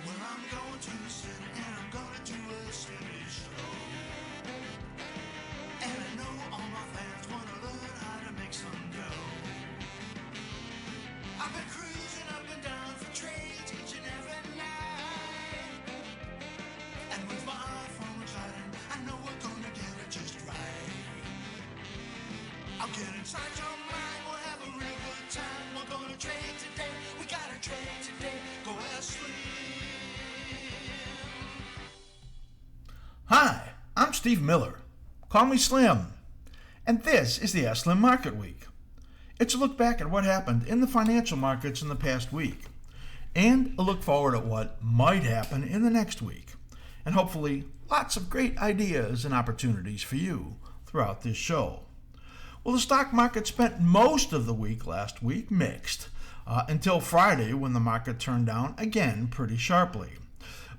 Well, I'm going to the city and I'm gonna do a city show. And I know all my fans wanna learn how to make some dough. I've been cruising up and down for trades each and every night. And with my iPhone reclining, I know we're gonna get it just right. I'll get inside your mind, we'll have a real good time. We're gonna trade today, we gotta trade today. Go askSlim. Hi, I'm Steve Miller. Call me Slim. And this is the askSlim Market Week. It's a look back at what happened in the financial markets in the past week, and a look forward at what might happen in the next week, and hopefully lots of great ideas and opportunities for you throughout this show. Well, the stock market spent most of the week last week mixed, until Friday when the market turned down again pretty sharply.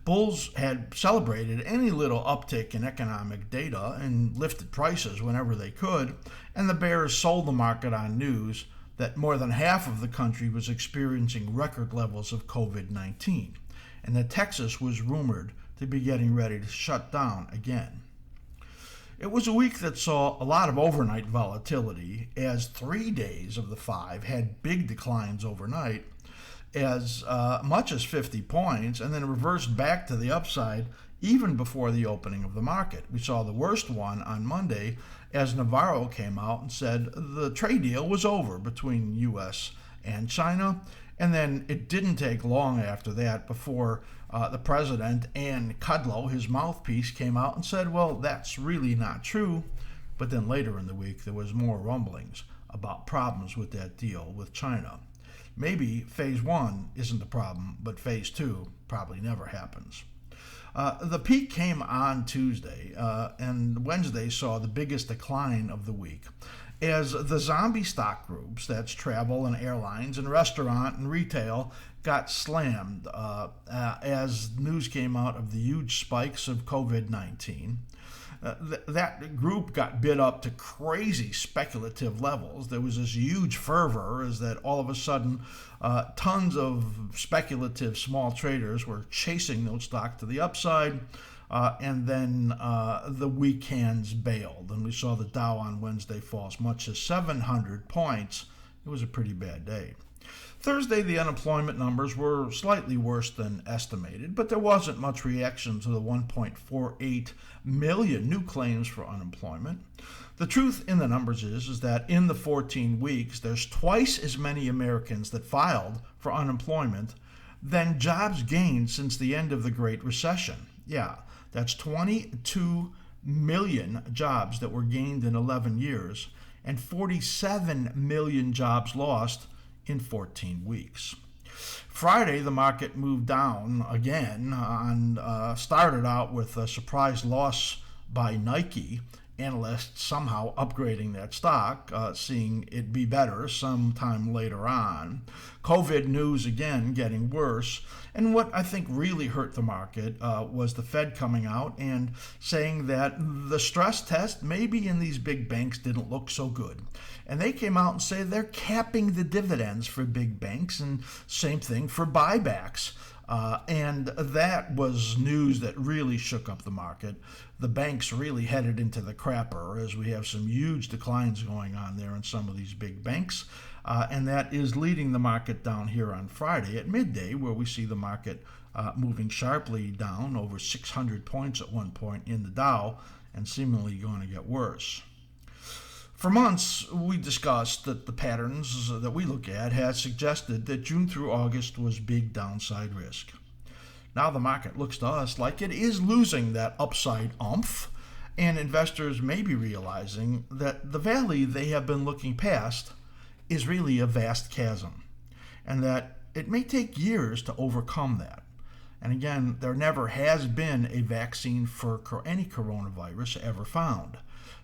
Bulls had celebrated any little uptick in economic data and lifted prices whenever they could, and the bears sold the market on news that more than half of the country was experiencing record levels of COVID-19, and that Texas was rumored to be getting ready to shut down again. It was a week that saw a lot of overnight volatility, as 3 days of the 5 had big declines overnight, as much as 50 points, and then reversed back to the upside even before the opening of the market. We saw the worst one on Monday as Navarro came out and said the trade deal was over between U.S. and China, and then it didn't take long after that before the president and Kudlow, his mouthpiece, came out and said, well, that's really not true. But then later in the week there was more rumblings about problems with that deal with China. Maybe phase 1 isn't the problem, but phase 2 probably never happens. The peak came on Tuesday, and Wednesday saw the biggest decline of the week, as the zombie stock groups, that's travel and airlines and restaurant and retail, got slammed as news came out of the huge spikes of COVID-19. That group got bid up to crazy speculative levels. There was this huge fervor as that all of a sudden tons of speculative small traders were chasing those stocks to the upside, and then the weak hands bailed, and we saw the Dow on Wednesday fall as much as 700 points. It was a pretty bad day. Thursday, the unemployment numbers were slightly worse than estimated, but there wasn't much reaction to the 1.48 million new claims for unemployment. The truth in the numbers is that in the 14 weeks, there's twice as many Americans that filed for unemployment than jobs gained since the end of the Great Recession. Yeah, that's 22 million jobs that were gained in 11 years, and 47 million jobs lost in 14 weeks. Friday, the market moved down again and started out with a surprise loss by Nike. Analysts somehow upgrading that stock, seeing it be better sometime later on. COVID news again getting worse. And what I think really hurt the market was the Fed coming out and saying that the stress test maybe in these big banks didn't look so good. And they came out and said they're capping the dividends for big banks, and same thing for buybacks. And that was news that really shook up the market. The banks really headed into the crapper as we have some huge declines going on there in some of these big banks. And that is leading the market down here on Friday at midday, where we see the market moving sharply down over 600 points at one point in the Dow, and seemingly going to get worse. For months, we discussed that the patterns that we look at had suggested that June through August was big downside risk. Now the market looks to us like it is losing that upside oomph, and investors may be realizing that the valley they have been looking past is really a vast chasm, and that it may take years to overcome that. And again, there never has been a vaccine for any coronavirus ever found.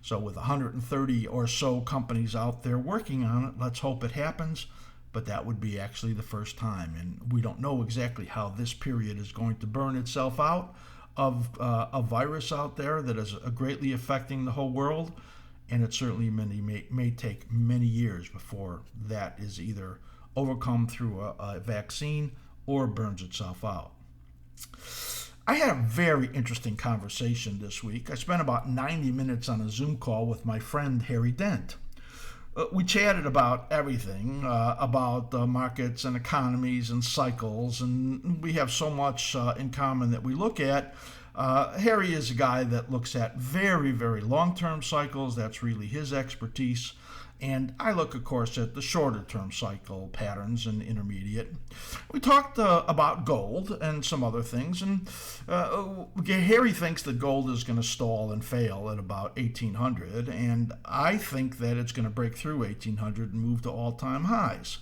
So with 130 or so companies out there working on it, let's hope it happens, but that would be actually the first time. And we don't know exactly how this period is going to burn itself out of a virus out there that is greatly affecting the whole world, and it certainly may take many years before that is either overcome through a vaccine or burns itself out. I had a very interesting conversation this week. I spent about 90 minutes on a Zoom call with my friend Harry Dent. We chatted about everything, about markets and economies and cycles, and we have so much in common that we look at. Harry is a guy that looks at very, very long-term cycles. That's really his expertise. And I look, of course, at the shorter-term cycle patterns and intermediate. We talked about gold and some other things, and Harry thinks that gold is going to stall and fail at about 1800, and I think that it's going to break through 1800 and move to all-time highs.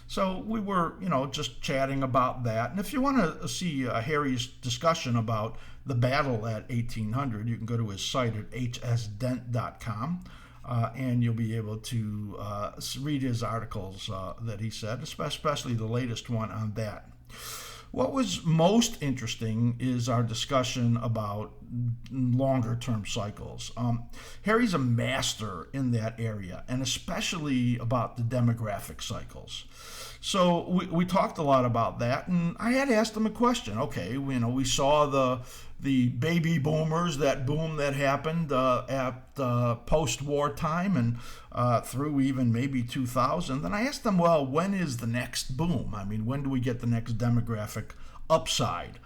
So we were, just chatting about that. And if you want to see Harry's discussion about the battle at 1800, you can go to his site at hsdent.com. And you'll be able to read his articles that he said, especially the latest one on that. What was most interesting is our discussion about longer-term cycles. Harry's a master in that area, and especially about the demographic cycles. So we talked a lot about that, and I had asked him a question. Okay, we saw the baby boomers, that boom that happened at post-war time and through even maybe 2000. And I asked them, well, when is the next boom? I mean, when do we get the next demographic upside?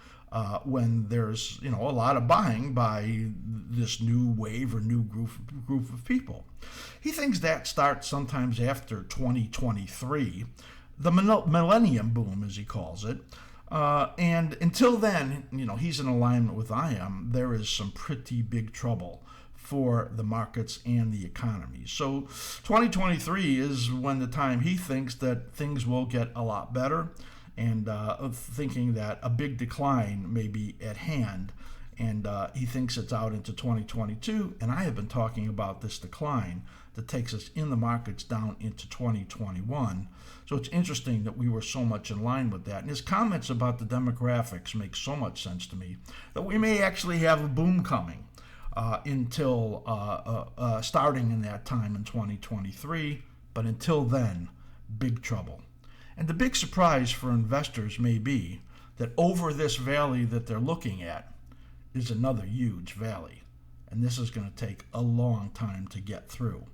When there's a lot of buying by this new wave or new group of people. He thinks that starts sometimes after 2023, the millennium boom, as he calls it. And until then, he's in alignment with I am. There is some pretty big trouble for the markets and the economy. So 2023 is when the time he thinks that things will get a lot better, and thinking that a big decline may be at hand. And he thinks it's out into 2022, and I have been talking about this decline that takes us in the markets down into 2021. So it's interesting that we were so much in line with that. And his comments about the demographics make so much sense to me that we may actually have a boom coming until starting in that time in 2023. But until then, big trouble. And the big surprise for investors may be that over this valley that they're looking at is another huge valley. And this is going to take a long time to get through.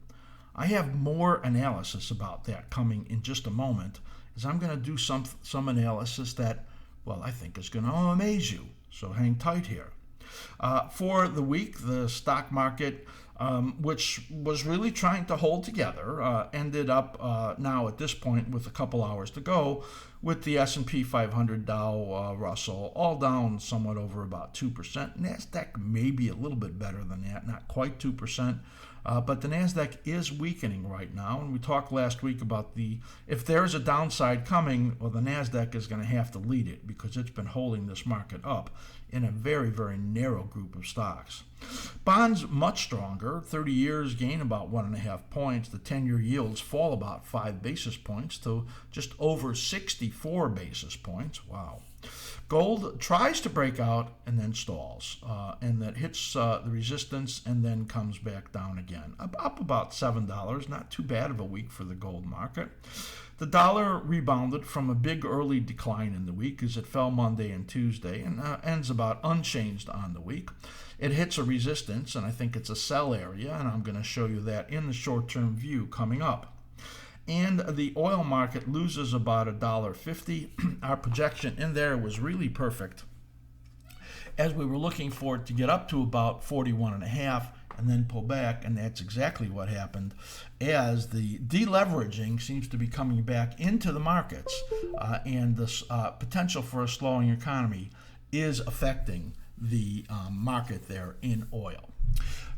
I have more analysis about that coming in just a moment, as I'm going to do some analysis that, well, I think is going to amaze you. So hang tight here. For the week, the stock market, which was really trying to hold together, ended up now at this point with a couple hours to go with the S&P 500, Dow, Russell, all down somewhat over about 2%. NASDAQ maybe a little bit better than that, not quite 2%. But the NASDAQ is weakening right now, and we talked last week about if there's a downside coming, well, the NASDAQ is going to have to lead it because it's been holding this market up in a very, very narrow group of stocks. Bonds much stronger. 30 years gain about 1.5 points. The 10-year yields fall about 5 basis points to just over 64 basis points. Wow. Gold tries to break out and then stalls, and that hits the resistance and then comes back down again. Up about $7, not too bad of a week for the gold market. The dollar rebounded from a big early decline in the week as it fell Monday and Tuesday and ends about unchanged on the week. It hits a resistance, and I think it's a sell area, and I'm going to show you that in the short-term view coming up. And the oil market loses about $1.50. Our projection in there was really perfect, as we were looking for it to get up to about 41.5 and then pull back, and that's exactly what happened, as the deleveraging seems to be coming back into the markets, and the potential for a slowing economy is affecting the market there in oil.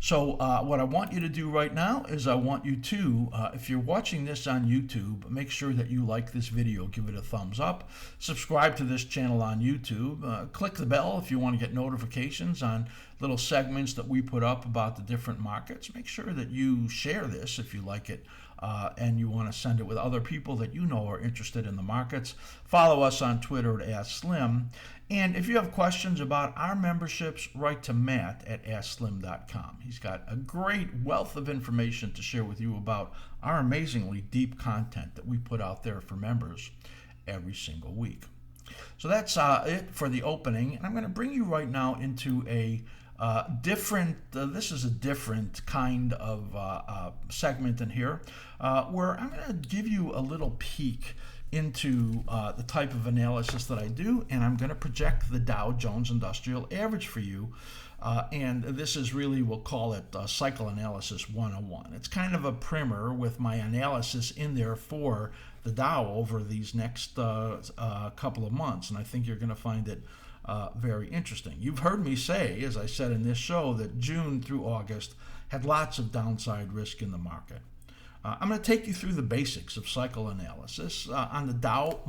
So what I want you to do right now is I want you to, if you're watching this on YouTube, make sure that you like this video, give it a thumbs up, subscribe to this channel on YouTube, click the bell if you want to get notifications on little segments that we put up about the different markets. Make sure that you share this if you like it, and you want to send it with other people that you know are interested in the markets. Follow us on Twitter at askSlim. And if you have questions about our memberships, write to Matt at askSlim.com. He's got a great wealth of information to share with you about our amazingly deep content that we put out there for members every single week. So that's it for the opening, and I'm going to bring you right now into a different, this is a different kind of segment in here, where I'm going to give you a little peek into the type of analysis that I do, and I'm going to project the Dow Jones Industrial Average for you. And this is really, we'll call it Cycle Analysis 101. It's kind of a primer with my analysis in there for the Dow over these next couple of months, and I think you're going to find it very interesting. You've heard me say, as I said in this show, that June through August had lots of downside risk in the market. I'm going to take you through the basics of cycle analysis on the Dow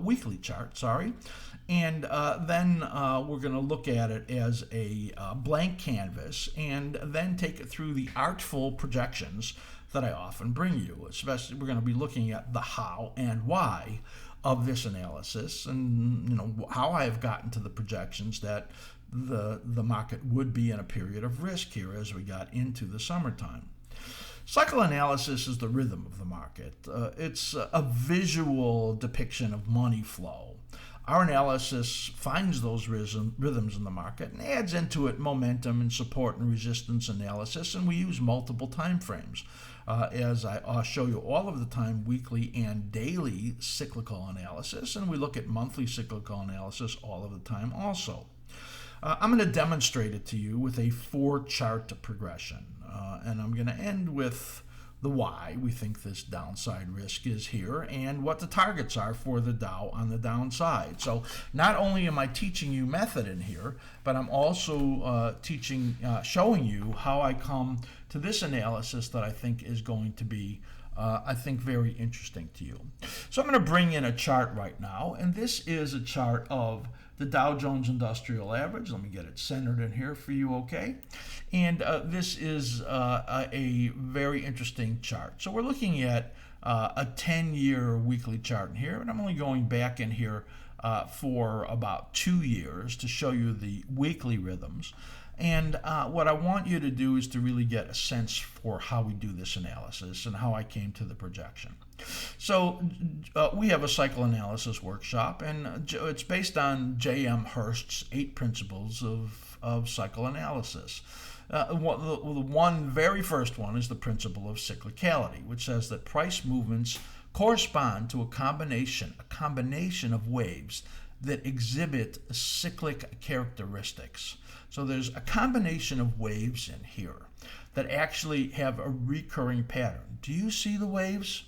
weekly chart, and then we're going to look at it as a blank canvas, and then take it through the artful projections that I often bring you. Especially, we're going to be looking at the how and why of this analysis, and how I have gotten to the projections that the market would be in a period of risk here as we got into the summertime. Cycle analysis is the rhythm of the market. It's a visual depiction of money flow. Our analysis finds those rhythms in the market and adds into it momentum and support and resistance analysis, and we use multiple time frames. As I'll show you all of the time, weekly and daily cyclical analysis, and we look at monthly cyclical analysis all of the time also. I'm going to demonstrate it to you with a 4-chart progression, and I'm going to end with the why we think this downside risk is here and what the targets are for the Dow on the downside. So not only am I teaching you method in here, but I'm also showing you how I come to this analysis that I think is going to be very interesting to you. So I'm going to bring in a chart right now, and this is a chart of the Dow Jones Industrial Average. Let me get it centered in here for you, okay? And this is a very interesting chart. So we're looking at a 10-year weekly chart in here, and I'm only going back in here for about 2 years to show you the weekly rhythms. And what I want you to do is to really get a sense for how we do this analysis and how I came to the projection. So we have a cycle analysis workshop, and it's based on J.M. Hurst's 8 principles of cycle analysis. The very first one is the principle of cyclicality, which says that price movements correspond to a combination of waves that exhibit cyclic characteristics. So there's a combination of waves in here that actually have a recurring pattern. Do you see the waves?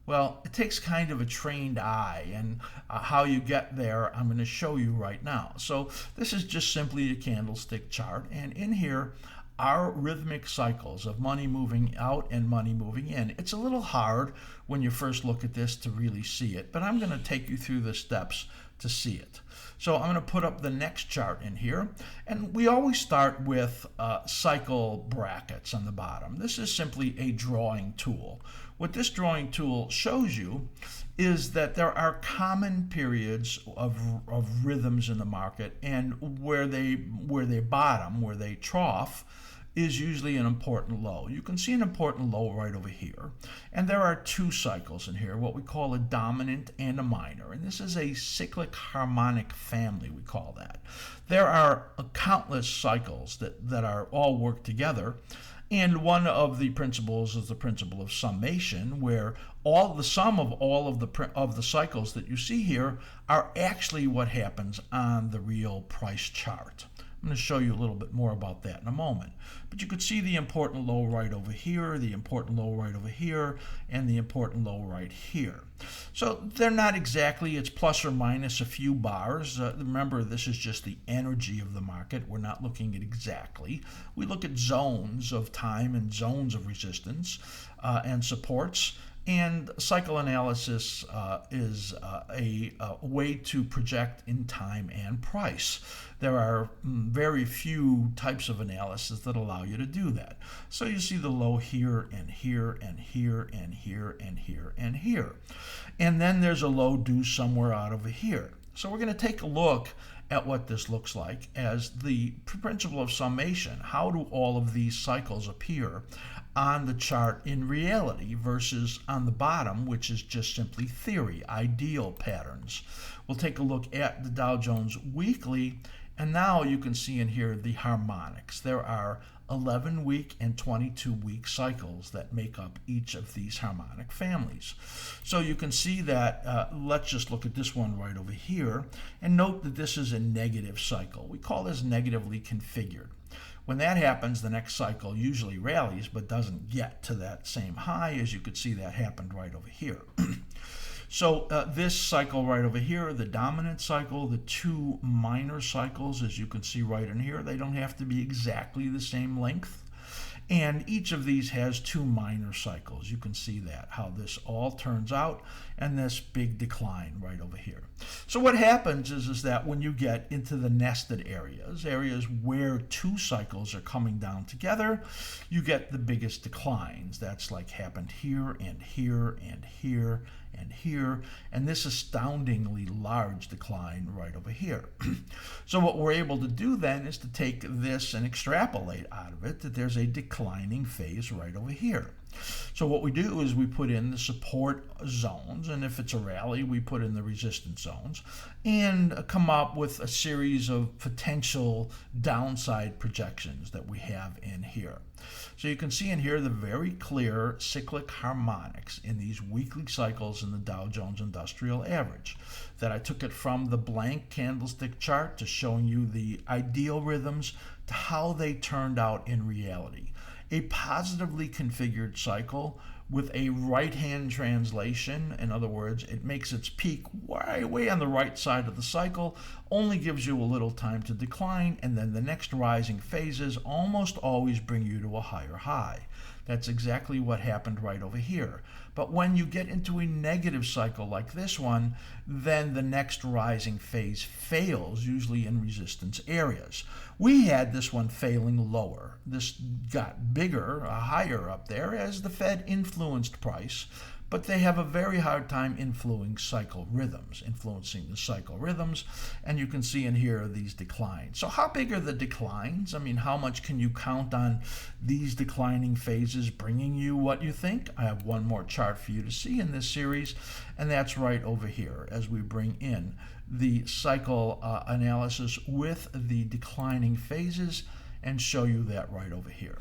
Well, it takes kind of a trained eye, and how you get there I'm going to show you right now. So this is just simply a candlestick chart, and in here are rhythmic cycles of money moving out and money moving in. It's a little hard when you first look at this to really see it, but I'm going to take you through the steps to see it. So I'm going to put up the next chart in here, and we always start with cycle brackets on the bottom. This is simply a drawing tool. What this drawing tool shows you is that there are common periods of rhythms in the market, and where they bottom, where they trough, is usually an important low. You can see an important low right over here. And there are 2 cycles in here, what we call a dominant and a minor. And this is a cyclic harmonic family, we call that. There are countless cycles that are all work together. And one of the principles is the principle of summation, where the sum of all of the cycles that you see here are actually what happens on the real price chart. I'm going to show you a little bit more about that in a moment. But you could see the important low right over here, the important low right over here, and the important low right here. So they're not exactly, it's plus or minus a few bars. Remember, this is just the energy of the market. We're not looking at exactly. We look at zones of time and zones of resistance and supports. And cycle analysis is a way to project in time and price. There are very few types of analysis that allow you to do that. So you see the low here and here and here and here and here and here. And then there's a low due somewhere out over here. So we're going to take a look at what this looks like as the principle of summation. How do all of these cycles appear on the chart in reality versus on the bottom, which is just simply theory, ideal patterns. We'll take a look at the Dow Jones weekly, and now you can see in here the harmonics. There are 11-week and 22-week cycles that make up each of these harmonic families. So you can see that, let's just look at this one right over here, and note that this is a negative cycle. We call this negatively configured. When that happens, the next cycle usually rallies but doesn't get to that same high, as you could see that happened right over here. So this cycle right over here, the dominant cycle, the two minor cycles, as you can see right in here, they don't have to be exactly the same length. And each of these has two minor cycles. You can see that, how this all turns out, and this big decline right over here. So what happens is that when you get into the nested areas where two cycles are coming down together, you get the biggest declines. That's like happened here and here and here and here, and this astoundingly large decline right over here. So what we're able to do then is to take this and extrapolate out of it that there's a declining phase right over here. So what we do is we put in the support zones, and if it's a rally, we put in the resistance zones, and come up with a series of potential downside projections that we have in here. So you can see in here the very clear cyclic harmonics in these weekly cycles in the Dow Jones Industrial Average. That I took it from the blank candlestick chart to showing you the ideal rhythms to how they turned out in reality. A positively configured cycle with a right-hand translation. In other words, it makes its peak way on the right side of the cycle, only gives you a little time to decline, and then the next rising phases almost always bring you to a higher high. That's exactly what happened right over here. But when you get into a negative cycle like this one, then the next rising phase fails, usually in resistance areas. We had this one failing lower. This got bigger, higher up there as the Fed influenced price, but they have a very hard time influencing the cycle rhythms, and you can see in here these declines. So how big are the declines? I mean, how much can you count on these declining phases bringing you what you think? I have one more chart for you to see in this series, and that's right over here as we bring in the cycle analysis with the declining phases and show you that right over here.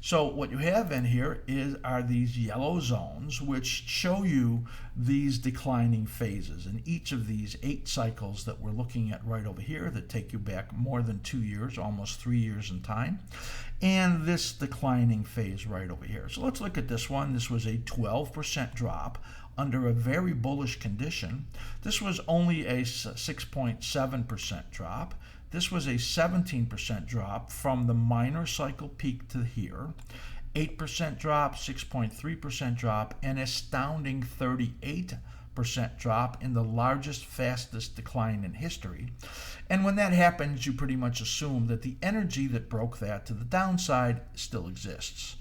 So what you have in here are these yellow zones which show you these declining phases. And each of these 8 cycles that we're looking at right over here that take you back more than 2 years, almost 3 years in time, and this declining phase right over here. So let's look at this one. This was a 12% drop under a very bullish condition. This was only a 6.7% drop. This was a 17% drop from the minor cycle peak to here, 8% drop, 6.3% drop, an astounding 38% drop in the largest, fastest decline in history. And when that happens, you pretty much assume that the energy that broke that to the downside still exists.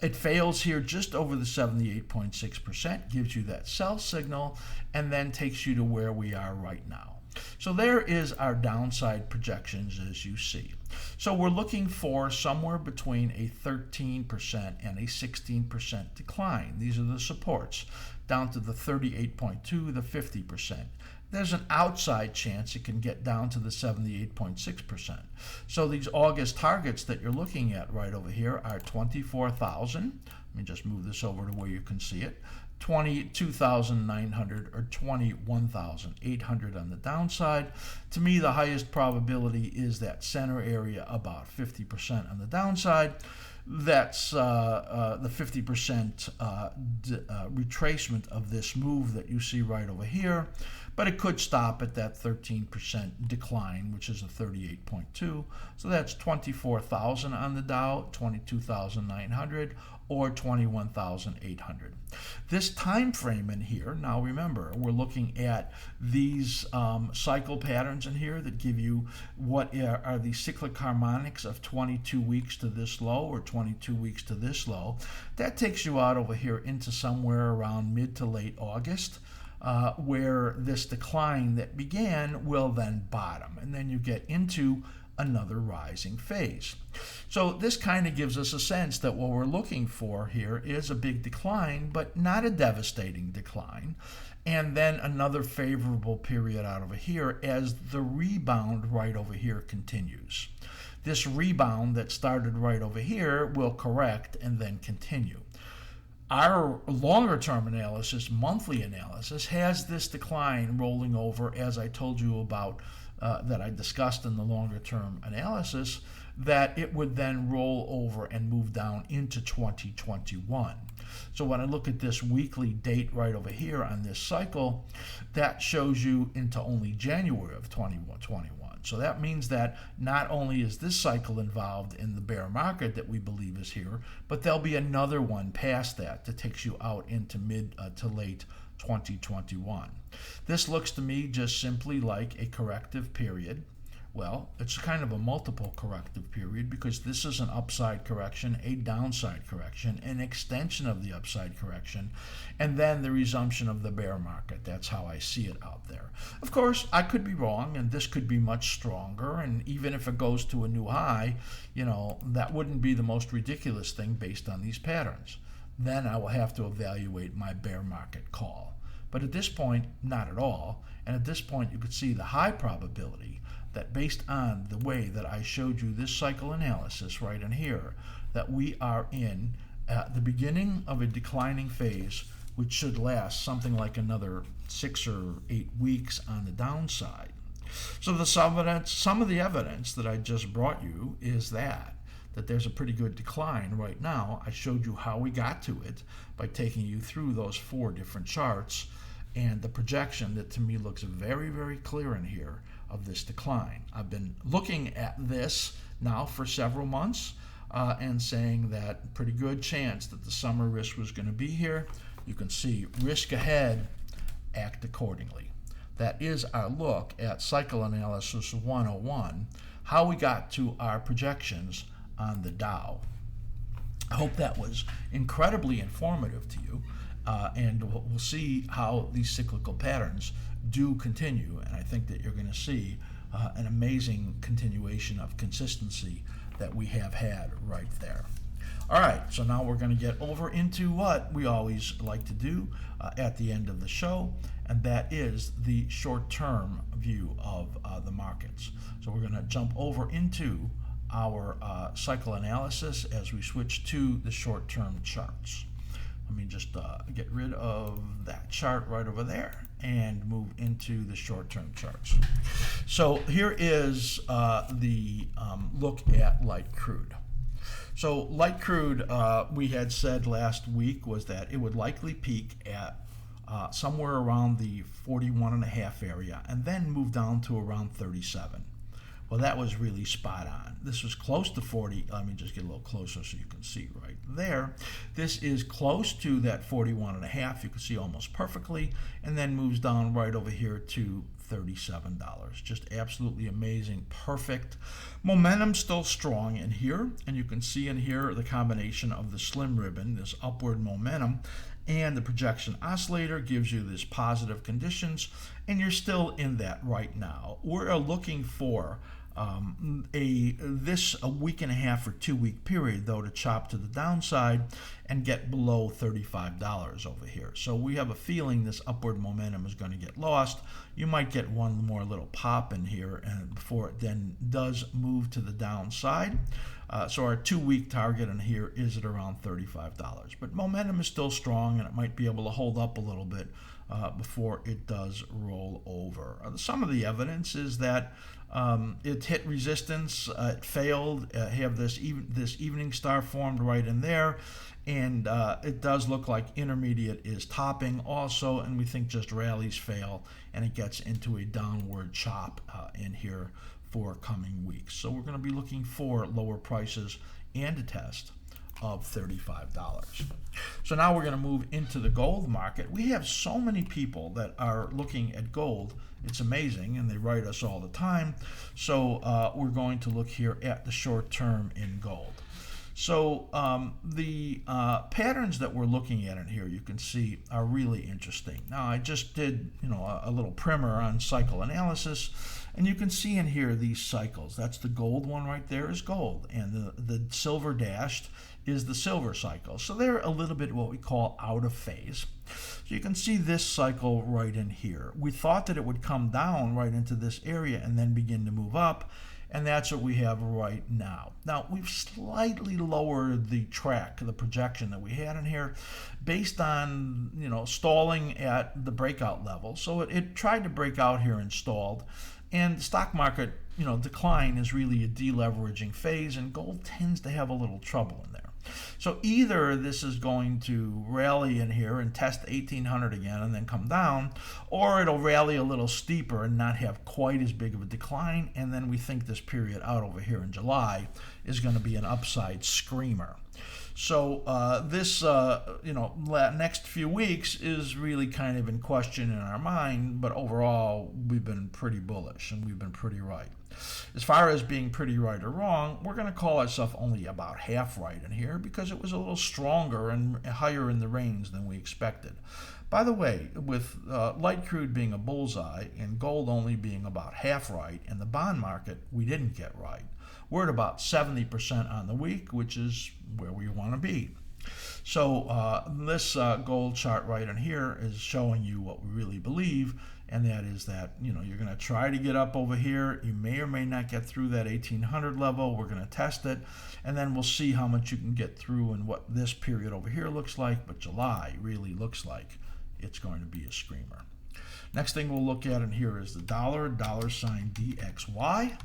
It fails here just over the 78.6%, gives you that sell signal, and then takes you to where we are right now. So there is our downside projections as you see. So we're looking for somewhere between a 13% and a 16% decline. These are the supports, down to the 38.2, the 50%. There's an outside chance it can get down to the 78.6%. So these August targets that you're looking at right over here are 24,000. Let me just move this over to where you can see it. 22,900 or 21,800 on the downside. To me, the highest probability is that center area, about 50% on the downside. That's the 50% retracement of this move that you see right over here. But it could stop at that 13% decline, which is a 38.2. So that's 24,000 on the Dow, 22,900, or 21,800. This time frame in here, now remember, we're looking at these cycle patterns in here that give you what are the cyclic harmonics of 22 weeks to this low or 22 weeks to this low. That takes you out over here into somewhere around mid to late August. where this decline that began will then bottom, and then you get into another rising phase. So this kind of gives us a sense that what we're looking for here is a big decline, but not a devastating decline, and then another favorable period out over here as the rebound right over here continues. This rebound that started right over here will correct and then continue. Our longer term analysis, monthly analysis, has this decline rolling over, as I told you about, that I discussed in the longer term analysis, that it would then roll over and move down into 2021. So when I look at this weekly date right over here on this cycle, that shows you into only January of 2021. So that means that not only is this cycle involved in the bear market that we believe is here, but there'll be another one past that takes you out into mid to late 2021. This looks to me just simply like a corrective period. Well, it's kind of a multiple corrective period because this is an upside correction, a downside correction, an extension of the upside correction, and then the resumption of the bear market. That's how I see it out there. Of course, I could be wrong, and this could be much stronger, and even if it goes to a new high, that wouldn't be the most ridiculous thing based on these patterns. Then I will have to evaluate my bear market call. But at this point, not at all. And at this point, you could see the high probability that based on the way that I showed you this cycle analysis right in here, that we are in at the beginning of a declining phase, which should last something like another 6 or 8 weeks on the downside. So some of the evidence that I just brought you is that there's a pretty good decline right now. I showed you how we got to it by taking you through those 4 different charts and the projection that to me looks very, very clear in here of this decline. I've been looking at this now for several months and saying that pretty good chance that the summer risk was going to be here. You can see risk ahead, act accordingly. That is our look at Cycle Analysis 101, how we got to our projections on the Dow. I hope that was incredibly informative to you, and we'll see how these cyclical patterns do continue, and I think that you're going to see an amazing continuation of consistency that we have had right there. All right, so now we're going to get over into what we always like to do at the end of the show, and that is the short-term view of the markets. So we're going to jump over into our cycle analysis as we switch to the short-term charts. Let me just get rid of that chart right over there and move into the short-term charts. So here is the look at light crude. So light crude, we had said last week, was that it would likely peak at somewhere around the 41.5 area and then move down to around 37. Well, that was really spot on. This was close to 40. Let me just get a little closer so you can see right there. This is close to that 41.5. You can see almost perfectly, and then moves down right over here to $37. Just absolutely amazing, perfect. Momentum still strong in here, and you can see in here the combination of the slim ribbon, this upward momentum, and the projection oscillator gives you this positive conditions, and you're still in that right now. We're looking for a week and a half or 2 week period though to chop to the downside and get below $35 over here. So we have a feeling this upward momentum is going to get lost. You might get one more little pop in here and before it then does move to the downside. So our 2 week target in here is at around $35. But momentum is still strong and it might be able to hold up a little bit before it does roll over. Some of the evidence is that it hit resistance, it failed, have this evening star formed right in there, and it does look like intermediate is topping also, and we think just rallies fail and it gets into a downward chop in here for coming weeks. So we're going to be looking for lower prices and a test of $35. So now we're going to move into the gold market. We have so many people that are looking at gold. It's amazing, and they write us all the time. So we're going to look here at the short term in gold. So the patterns that we're looking at in here, you can see, are really interesting. Now I just did, a little primer on cycle analysis, and you can see in here these cycles. That's the gold one right there is gold, and the silver dashed is the silver cycle. So they're a little bit what we call out of phase. So you can see this cycle right in here. We thought that it would come down right into this area and then begin to move up, and that's what we have right now. Now, we've slightly lowered the projection that we had in here based on, stalling at the breakout level. So it tried to break out here and stalled. And the stock market, decline is really a deleveraging phase, and gold tends to have a little trouble in there. So either this is going to rally in here and test 1800 again and then come down, or it'll rally a little steeper and not have quite as big of a decline, and then we think this period out over here in July is going to be an upside screamer. So this next few weeks is really kind of in question in our mind, but overall we've been pretty bullish and we've been pretty right. As far as being pretty right or wrong, we're going to call ourselves only about half right in here because it was a little stronger and higher in the range than we expected. By the way, with light crude being a bullseye and gold only being about half right, and the bond market we didn't get right. We're at about 70% on the week, which is where we want to be. So this gold chart right in here is showing you what we really believe, and that is that you're going to try to get up over here. You may or may not get through that 1800 level. We're going to test it, and then we'll see how much you can get through and what this period over here looks like. But July really looks like it's going to be a screamer. Next thing we'll look at in here is the dollar sign DXY.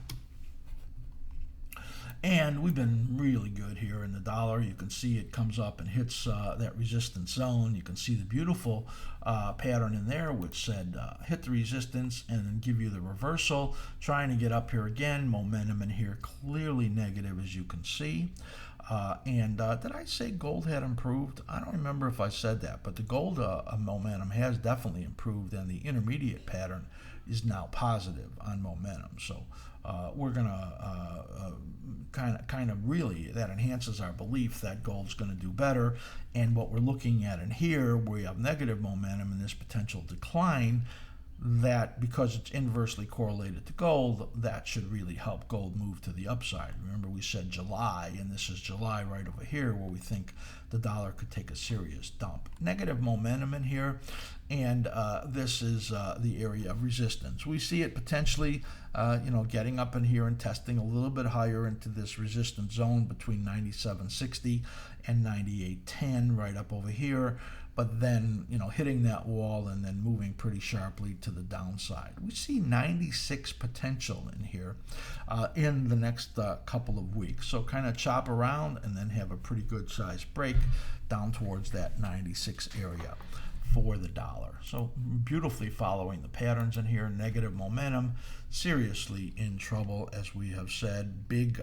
And we've been really good here in the dollar. You can see it comes up and hits that resistance zone. You can see the beautiful pattern in there which said hit the resistance and then give you the reversal. Trying to get up here again. Momentum in here clearly negative, as you can see. And did I say gold had improved? I don't remember if I said that, but the gold momentum has definitely improved, and the intermediate pattern is now positive on momentum. So we're going to kind of really, that enhances our belief that gold's going to do better. And what we're looking at in here, we have negative momentum in this potential decline, that because it's inversely correlated to gold, that should really help gold move to the upside. Remember, we said July, and this is July right over here, where we think the dollar could take a serious dump. Negative momentum in here, and this is the area of resistance. We see it potentially getting up in here and testing a little bit higher into this resistance zone between 97.60 and 98.10 right up over here, but then hitting that wall and then moving pretty sharply to the downside. We see 96 potential in here in the next couple of weeks. So kind of chop around and then have a pretty good sized break down towards that 96 area for the dollar. So beautifully following the patterns in here. Negative momentum, seriously in trouble, as we have said. Big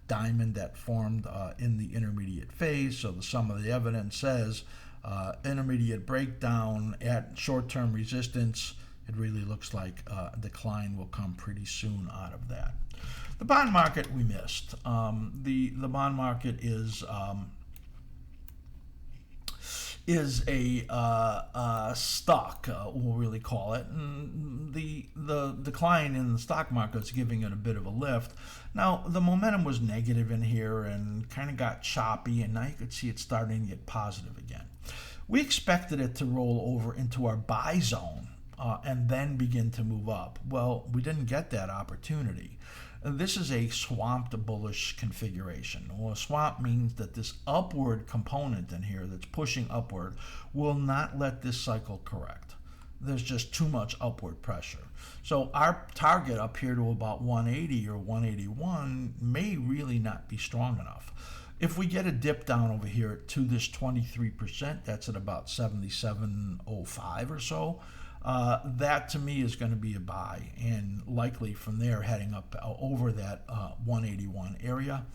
diamond that formed in the intermediate phase. So the sum of the evidence says intermediate breakdown at short-term resistance. It really looks like a decline will come pretty soon out of that. The bond market we missed. The bond market is a stock, we'll really call it. And the decline in the stock market is giving it a bit of a lift. Now, the momentum was negative in here and kind of got choppy, and now you could see it starting to get positive again. We expected it to roll over into our buy zone and then begin to move up. Well, we didn't get that opportunity. This is a swamped bullish configuration. Well, a swamp means that this upward component in here that's pushing upward will not let this cycle correct. There's just too much upward pressure. So our target up here to about 180 or 181 may really not be strong enough. If we get a dip down over here to this 23%, that's at about 77.05 or so, that to me is going to be a buy, and likely from there heading up over that 181 area.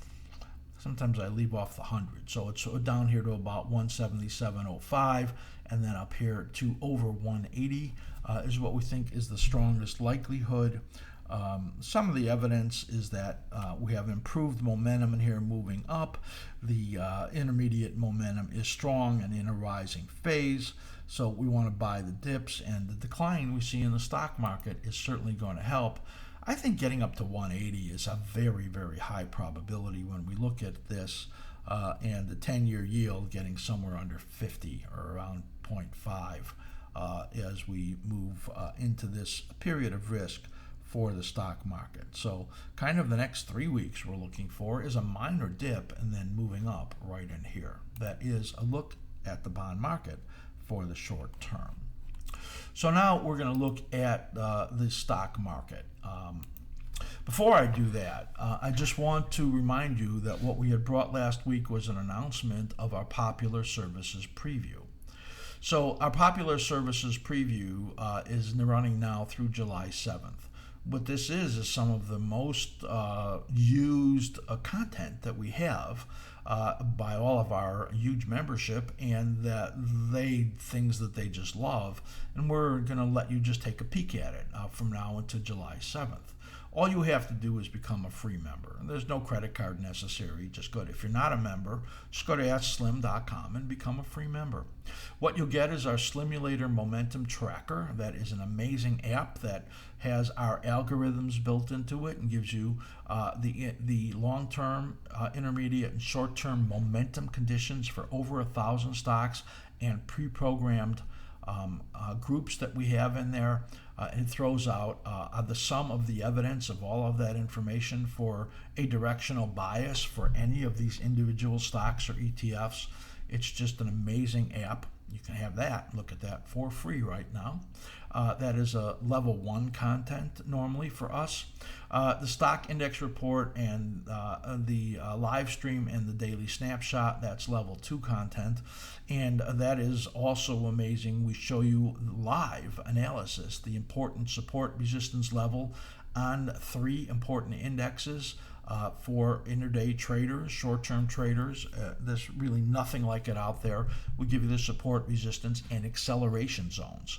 Sometimes I leave off the 100, so it's down here to about 177.05, and then up here to over 180 is what we think is the strongest likelihood. Some of the evidence is that we have improved momentum in here moving up. The intermediate momentum is strong and in a rising phase. So we want to buy the dips, and the decline we see in the stock market is certainly going to help. I think getting up to 180 is a very, very high probability when we look at this, and the 10-year yield getting somewhere under 50 or around 0.5 as we move into this period of risk for the stock market. So kind of the next 3 weeks we're looking for is a minor dip and then moving up right in here. That is a look at the bond market for the short term. So now we're going to look at the stock market. Before I do that, I just want to remind you that what we had brought last week was an announcement of our Popular Services Preview. So our Popular Services Preview is running now through July 7th. What this is some of the most used content that we have by all of our huge membership, and that things that they just love, and we're going to let you just take a peek at it from now until July 7th. All you have to do is become a free member. There's no credit card necessary. Just go to, if you're not a member, just go to askSlim.com and become a free member. What you'll get is our Slimulator Momentum Tracker. That is an amazing app that has our algorithms built into it and gives you the long-term, intermediate, and short-term momentum conditions for over 1,000 stocks and pre-programmed groups that we have in there. It throws out the sum of the evidence of all of that information for a directional bias for any of these individual stocks or ETFs. It's just an amazing app. You can have that, look at that for free right now. That is a level 1 content normally for us. The stock index report and the live stream and the daily snapshot, that's level 2 content. And that is also amazing. We show you live analysis, the important support resistance level on 3 important indexes. For intraday traders, short-term traders, there's really nothing like it out there. We give you the support, resistance, and acceleration zones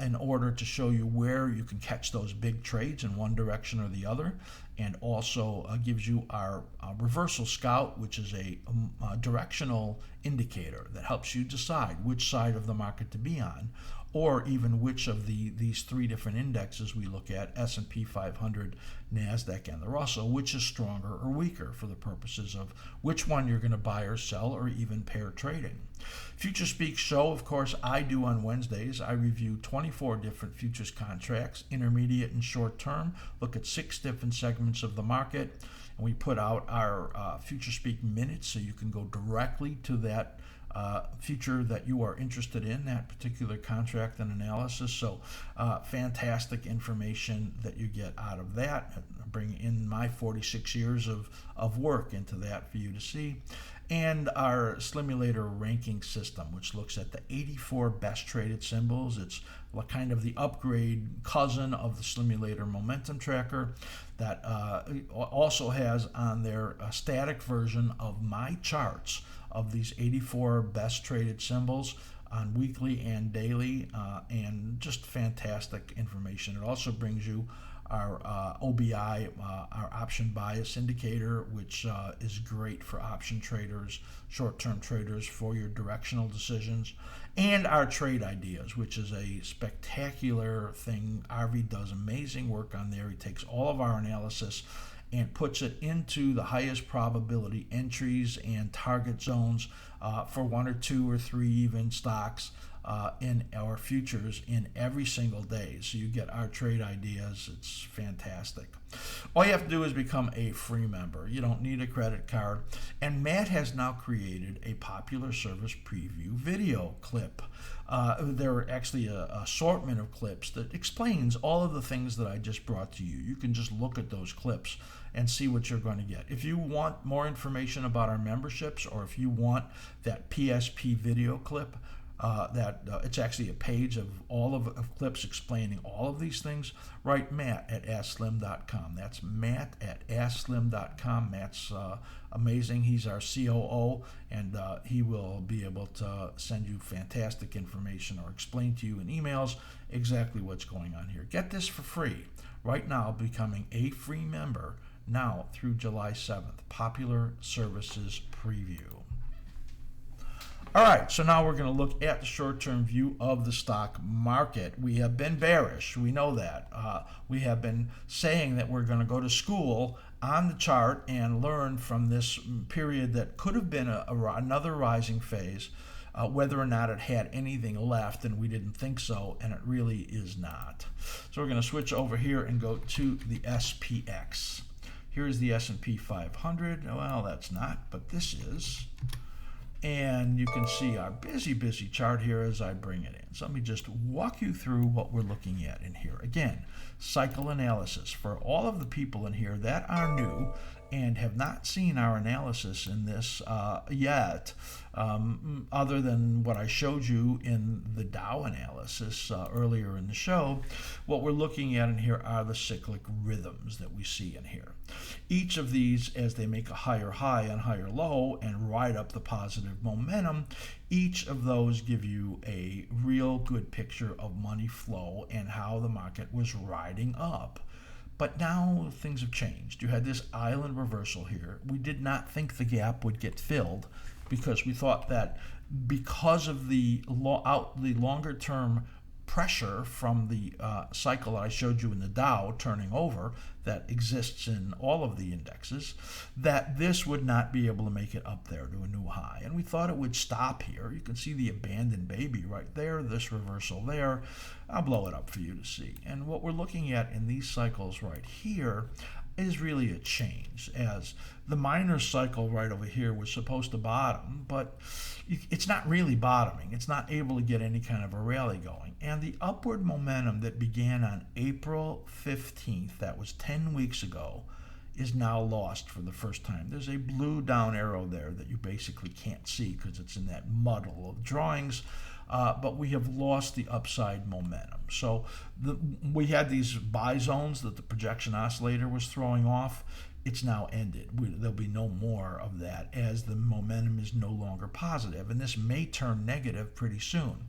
in order to show you where you can catch those big trades in one direction or the other, and also gives you our reversal scout, which is a directional indicator that helps you decide which side of the market to be on, or even which of these 3 different indexes we look at, S&P 500, NASDAQ, and the Russell, which is stronger or weaker for the purposes of which one you're going to buy or sell, or even pair trading. Future Speak show, of course, I do on Wednesdays. I review 24 different futures contracts, intermediate and short term, look at 6 different segments of the market, and we put out our Future Speak minutes so you can go directly to that future that you are interested in, that particular contract and analysis. So fantastic information that you get out of that. I bring in my 46 years of work into that for you to see. And our Slimulator ranking system, which looks at the 84 best traded symbols. It's kind of the upgrade cousin of the Slimulator Momentum Tracker that also has on there a static version of my charts of these 84 best traded symbols on weekly and daily, and just fantastic information. It also brings you our OBI, our option bias indicator, which is great for option traders, short-term traders, for your directional decisions, and our trade ideas, which is a spectacular thing. Arvi does amazing work on there. He takes all of our analysis and puts it into the highest probability entries and target zones for 1 or 2 or 3 even stocks in our futures in every single day. So you get our trade ideas. It's fantastic. All you have to do is become a free member. You don't need a credit card. And Matt has now created a Popular Service Preview video clip. There are actually an assortment of clips that explains all of the things that I just brought to you. You can just look at those clips and see what you're going to get. If you want more information about our memberships, or if you want that PSP video clip, it's actually a page of all of clips explaining all of these things, write Matt at askSlim.com. That's Matt at askSlim.com. Matt's amazing. He's our COO, and he will be able to send you fantastic information or explain to you in emails exactly what's going on here. Get this for free right now, becoming a free member now through July 7th. Popular Services Preview. All right, so now we're going to look at the short-term view of the stock market. We have been bearish. We know that. We have been saying that we're going to go to school on the chart and learn from this period that could have been another rising phase, whether or not it had anything left, and we didn't think so, and it really is not. So we're going to switch over here and go to the SPX. Here's the S&P 500. Well, that's not, but this is. And you can see our busy chart here as I bring it in. So let me just walk you through what we're looking at in here. Again, cycle analysis. For all of the people in here that are new and have not seen our analysis in this yet, other than what I showed you in the Dow analysis earlier in the show, what we're looking at in here are the cyclic rhythms that we see in here. Each of these, as they make a higher high and higher low and ride up the positive momentum, each of those give you a real good picture of money flow and how the market was riding up. But now things have changed. You had this island reversal here. We did not think the gap would get filled because we thought that because of the longer term pressure from the cycle that I showed you in the Dow turning over that exists in all of the indexes, that this would not be able to make it up there to a new high. And we thought it would stop here. You can see the abandoned baby right there, this reversal there. I'll blow it up for you to see. And what we're looking at in these cycles right here is really a change, as the minor cycle right over here was supposed to bottom, but it's not really bottoming. It's not able to get any kind of a rally going. And the upward momentum that began on April 15th, that was 10 weeks ago, is now lost for the first time. There's a blue down arrow there that you basically can't see because it's in that muddle of drawings. But we have lost the upside momentum. So we had these buy zones that the projection oscillator was throwing off. It's now ended. There'll be no more of that as the momentum is no longer positive, and this may turn negative pretty soon.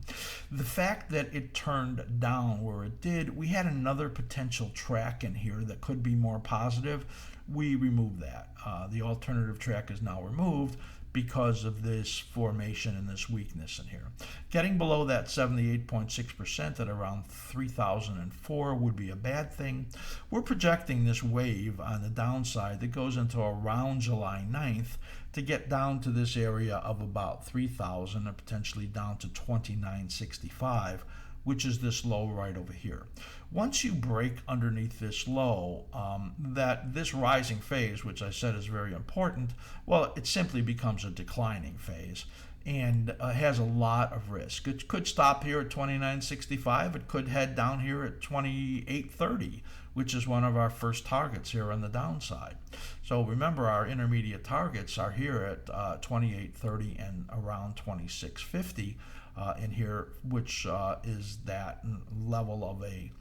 The fact that it turned down where it did, we had another potential track in here that could be more positive. We removed that. The alternative track is now removed because of this formation and this weakness in here. Getting below that 78.6% at around 3,004 would be a bad thing. We're projecting this wave on the downside that goes into around July 9th to get down to this area of about 3,000 and potentially down to 2965, which is this low right over here. Once you break underneath this low, that this rising phase, which I said is very important, well, it simply becomes a declining phase and has a lot of risk. It could stop here at 2965. It could head down here at 2830, which is one of our first targets here on the downside. So remember, our intermediate targets are here at 2830 and around 2650 in here, which is that level of a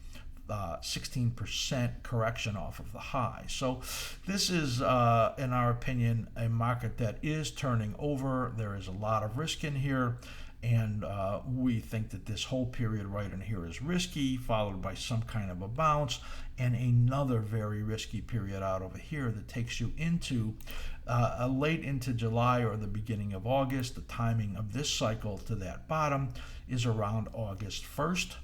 16% correction off of the high. So this is, in our opinion, a market that is turning over. There is a lot of risk in here, and we think that this whole period right in here is risky, followed by some kind of a bounce, and another very risky period out over here that takes you into late into July or the beginning of August. The timing of this cycle to that bottom is around August 1st.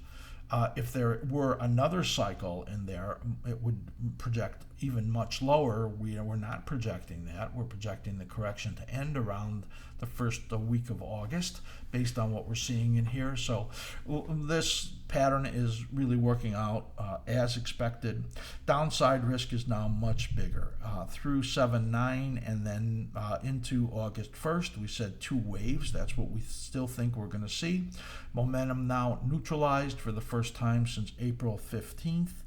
If there were another cycle in there, it would project even much lower. We're not projecting that. We're projecting the correction to end around the first week of August based on what we're seeing in here. So this pattern is really working out as expected. Downside risk is now much bigger. Through 7-9 and then into August 1st, we said 2 waves. That's what we still think we're going to see. Momentum now neutralized for the first time since April 15th.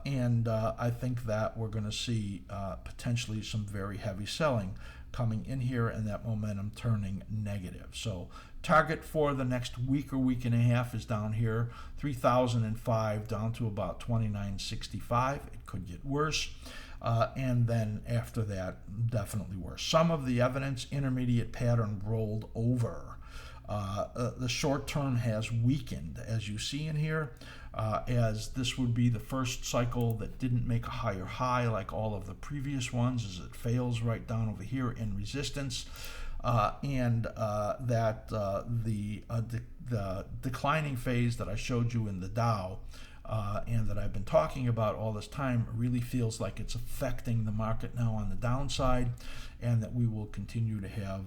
And I think that we're going to see potentially some very heavy selling coming in here and that momentum turning negative. So target for the next week or week and a half is down here, 3,005 down to about 2965. It could get worse. And then after that, definitely worse. Some of the evidence, intermediate pattern rolled over. The short term has weakened, as you see in here, as this would be the first cycle that didn't make a higher high like all of the previous ones, as it fails right down over here in resistance. And that the declining phase that I showed you in the Dow and that I've been talking about all this time really feels like it's affecting the market now on the downside, and that we will continue to have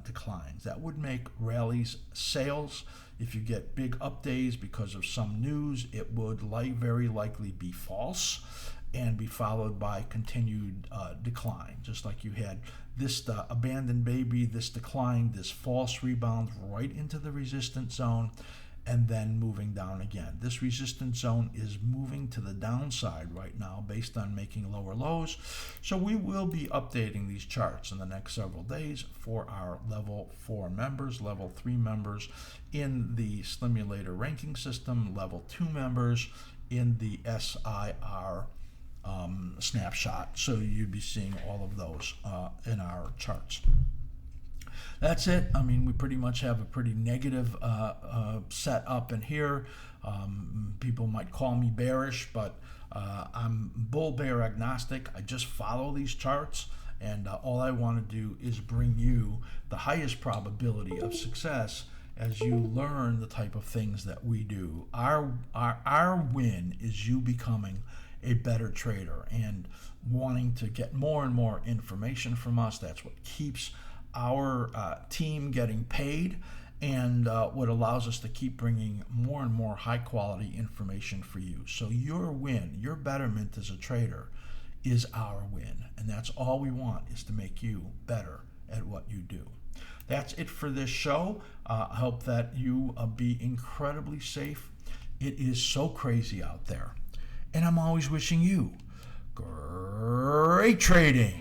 declines. That would make rallies sales. If you get big up days because of some news, it would very likely be false and be followed by continued decline, just like you had this abandoned baby, this decline, this false rebound right into the resistance zone, and then moving down again. This resistance zone is moving to the downside right now based on making lower lows. So we will be updating these charts in the next several days for our level 4 members, level 3 members in the Slimulator ranking system, level 2 members in the SIR snapshot. So you'd be seeing all of those in our charts. That's it. I mean, we pretty much have a pretty negative set up in here. People might call me bearish, but I'm bull-bear agnostic. I just follow these charts, and all I want to do is bring you the highest probability of success as you learn the type of things that we do. Our win is you becoming a better trader and wanting to get more and more information from us. That's what keeps our team getting paid, and what allows us to keep bringing more and more high quality information for you. So your win, your betterment as a trader is our win, and that's all we want, is to make you better at what you do. That's it for this show. I hope that you be incredibly safe. It is so crazy out there, and I'm always wishing you great trading.